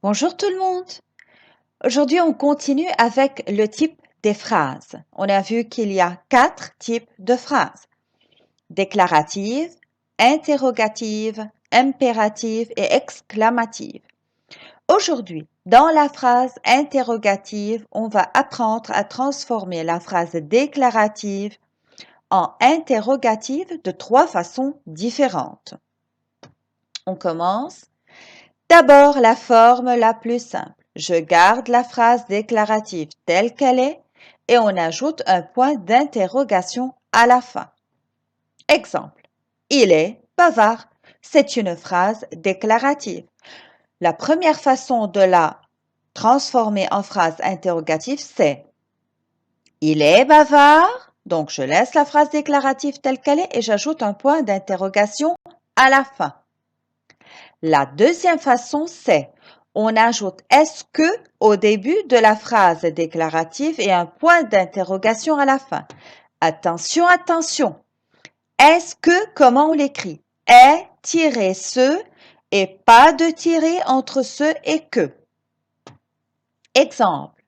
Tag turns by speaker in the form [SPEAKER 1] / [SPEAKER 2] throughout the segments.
[SPEAKER 1] Bonjour tout le monde. Aujourd'hui, on continue avec le type des phrases. On a vu qu'il y a 4 types de phrases. Déclarative, interrogative, impérative et exclamative. Aujourd'hui, dans la phrase interrogative, on va apprendre à transformer la phrase déclarative en interrogative de 3 façons différentes. On commence. D'abord, la forme la plus simple. Je garde la phrase déclarative telle qu'elle est et on ajoute un point d'interrogation à la fin. Exemple. Il est bavard. C'est une phrase déclarative. La première façon de la transformer en phrase interrogative, c'est il est bavard. Donc, je laisse la phrase déclarative telle qu'elle est et j'ajoute un point d'interrogation à la fin. La deuxième façon, c'est on ajoute est-ce que au début de la phrase déclarative et un point d'interrogation à la fin. Attention, attention. Est-ce que, comment on l'écrit? Est-ce et pas de tiret entre ce et que. Exemple.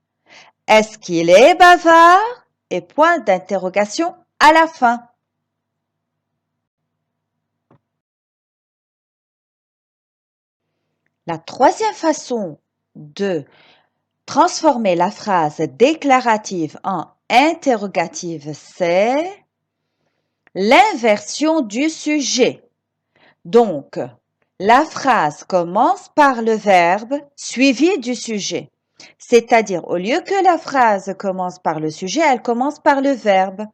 [SPEAKER 1] Est-ce qu'il est bavard? Et point d'interrogation à la fin. La troisième façon de transformer la phrase déclarative en interrogative, c'est l'inversion du sujet. Donc, la phrase commence par le verbe suivi du sujet. C'est-à-dire, au lieu que la phrase commence par le sujet, elle commence par le verbe.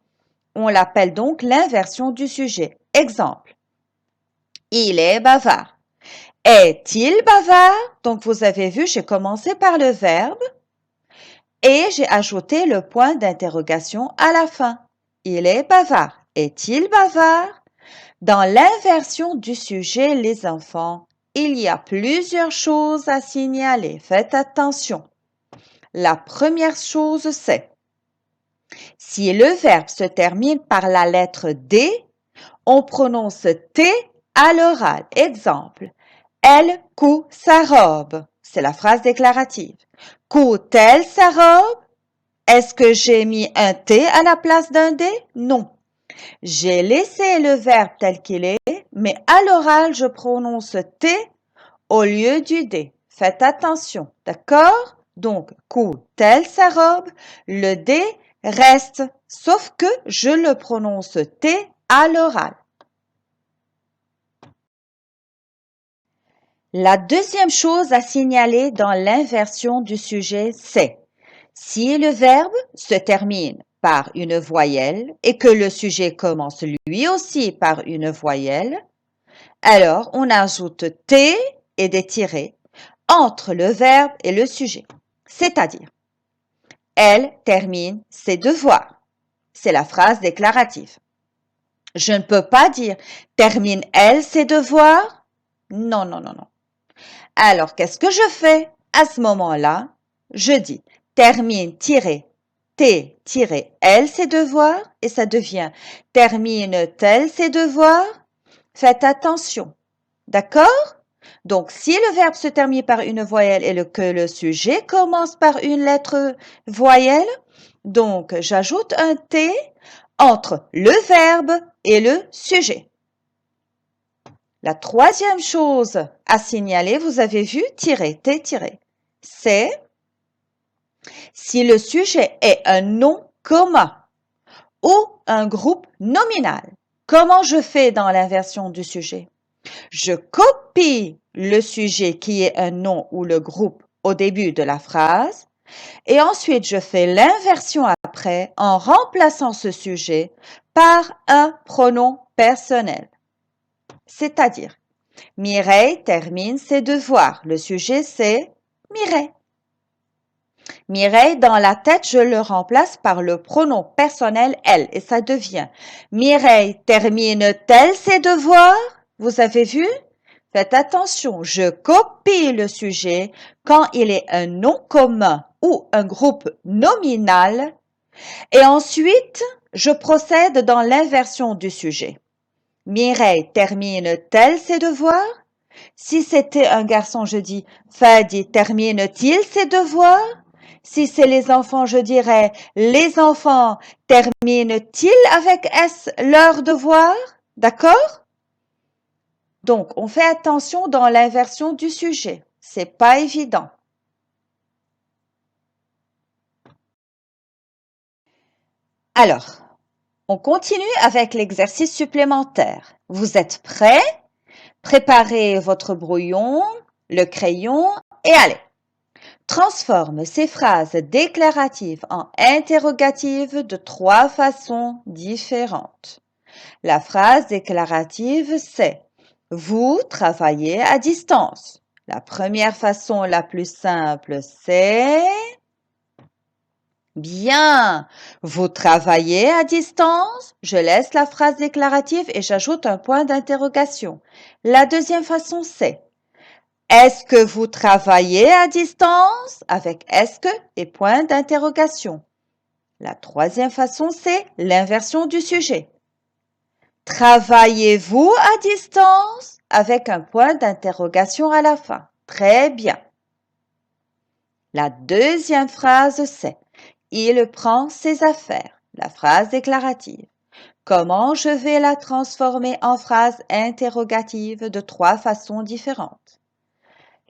[SPEAKER 1] On l'appelle donc l'inversion du sujet. Exemple. Il est bavard. Est-il bavard? Donc, vous avez vu, j'ai commencé par le verbe et j'ai ajouté le point d'interrogation à la fin. Il est bavard. Est-il bavard? Dans l'inversion du sujet, les enfants, il y a plusieurs choses à signaler. Faites attention. La première chose, c'est si le verbe se termine par la lettre D, on prononce T à l'oral. Exemple. Elle coud sa robe. C'est la phrase déclarative. Coud-elle sa robe? Est-ce que j'ai mis un T à la place d'un D? Non. J'ai laissé le verbe tel qu'il est, mais à l'oral, je prononce T au lieu du D. Faites attention, d'accord? Donc, coud-elle sa robe? Le D reste, sauf que je le prononce T à l'oral. La deuxième chose à signaler dans l'inversion du sujet, c'est si le verbe se termine par une voyelle et que le sujet commence lui aussi par une voyelle, alors on ajoute T et des tirets entre le verbe et le sujet. C'est-à-dire, elle termine ses devoirs. C'est la phrase déclarative. Je ne peux pas dire termine-elle ses devoirs? Non, non, non, non. Alors, qu'est-ce que je fais? À ce moment-là, je dis termine-t-elle ses devoirs et ça devient termine-t-elle ses devoirs? Faites attention. D'accord? Donc, si le verbe se termine par une voyelle et que le sujet commence par une lettre voyelle, donc j'ajoute un T entre le verbe et le sujet. La troisième chose à signaler, vous avez vu, T, c'est si le sujet est un nom commun ou un groupe nominal. Comment je fais dans l'inversion du sujet? Je copie le sujet qui est un nom ou le groupe au début de la phrase et ensuite je fais l'inversion après en remplaçant ce sujet par un pronom personnel. C'est-à-dire, Mireille termine ses devoirs. Le sujet, c'est Mireille. Mireille, dans la tête, je le remplace par le pronom personnel elle et ça devient Mireille termine-t-elle ses devoirs? Vous avez vu? Faites attention, je copie le sujet quand il est un nom commun ou un groupe nominal et ensuite, je procède dans l'inversion du sujet. Mireille termine-t-elle ses devoirs? Si c'était un garçon, je dis Fadi termine-t-il ses devoirs? Si c'est les enfants, je dirais les enfants terminent-ils avec S leurs devoirs? D'accord? Donc, on fait attention dans l'inversion du sujet. C'est pas évident. Alors, on continue avec l'exercice supplémentaire. Vous êtes prêts? Préparez votre brouillon, le crayon et allez. Transforme ces phrases déclaratives en interrogatives de 3 façons différentes. La phrase déclarative, c'est « Vous travaillez à distance ». La première façon la plus simple, c'est « Bien, vous travaillez à distance ». Je laisse la phrase déclarative et j'ajoute un point d'interrogation. La deuxième façon, c'est « Est-ce que vous travaillez à distance ?» avec « est-ce que » et point d'interrogation. La troisième façon, c'est l'inversion du sujet. Travaillez-vous à distance avec un point d'interrogation à la fin. Très bien. La deuxième phrase, c'est il prend ses affaires. La phrase déclarative. Comment je vais la transformer en phrase interrogative de 3 façons différentes?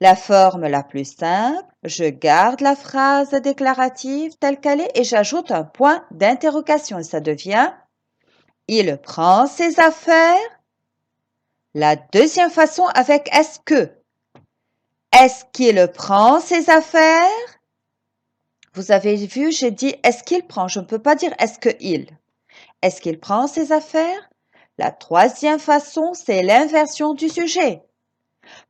[SPEAKER 1] La forme la plus simple, je garde la phrase déclarative telle qu'elle est et j'ajoute un point d'interrogation et ça devient il prend ses affaires. La deuxième façon avec est-ce que. Est-ce qu'il prend ses affaires? Vous avez vu, j'ai dit est-ce qu'il prend. Je ne peux pas dire est-ce qu'il. Est-ce qu'il prend ses affaires? La troisième façon, c'est l'inversion du sujet.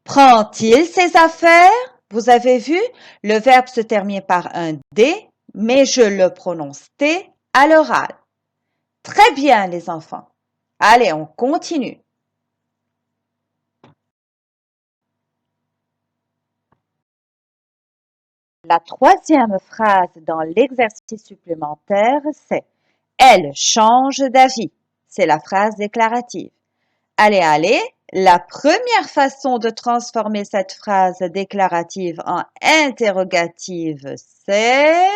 [SPEAKER 1] Prend-il ses affaires? Vous avez vu, le verbe se termine par un D, mais je le prononce T à l'oral. Très bien, les enfants. Allez, on continue. La troisième phrase dans l'exercice supplémentaire, c'est « Elle change d'avis ». C'est la phrase déclarative. Allez, allez, la première façon de transformer cette phrase déclarative en interrogative, c'est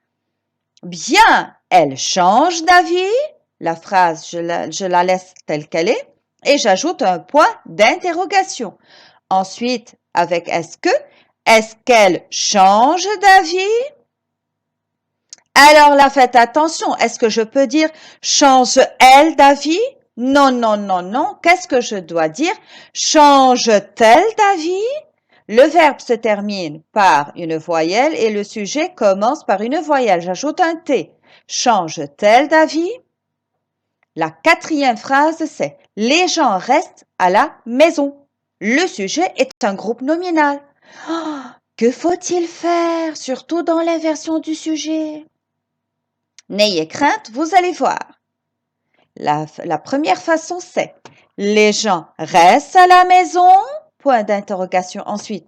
[SPEAKER 1] « Bien, elle change d'avis ». La phrase, je la laisse telle qu'elle est et j'ajoute un point d'interrogation. Ensuite, avec « est-ce que », est-ce qu'elle change d'avis? Alors là, faites attention. Est-ce que je peux dire change-elle d'avis? Non, non, non, non. Qu'est-ce que je dois dire? Change-t-elle d'avis? Le verbe se termine par une voyelle et le sujet commence par une voyelle. J'ajoute un T. Change-t-elle d'avis? La quatrième phrase, c'est les gens restent à la maison. Le sujet est un groupe nominal. Oh, que faut-il faire, surtout dans l'inversion du sujet? N'ayez crainte, vous allez voir. La première façon, c'est les gens restent à la maison? Point d'interrogation. Ensuite,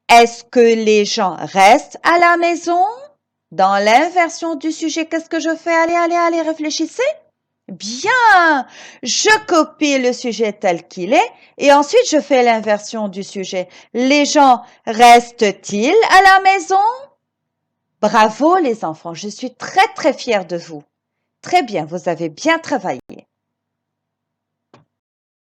[SPEAKER 1] est-ce que les gens restent à la maison? Dans l'inversion du sujet, qu'est-ce que je fais? Allez, allez, allez, réfléchissez. Bien, je copie le sujet tel qu'il est et ensuite je fais l'inversion du sujet. Les gens restent-ils à la maison? Bravo les enfants, je suis très très fière de vous. Très bien, vous avez bien travaillé.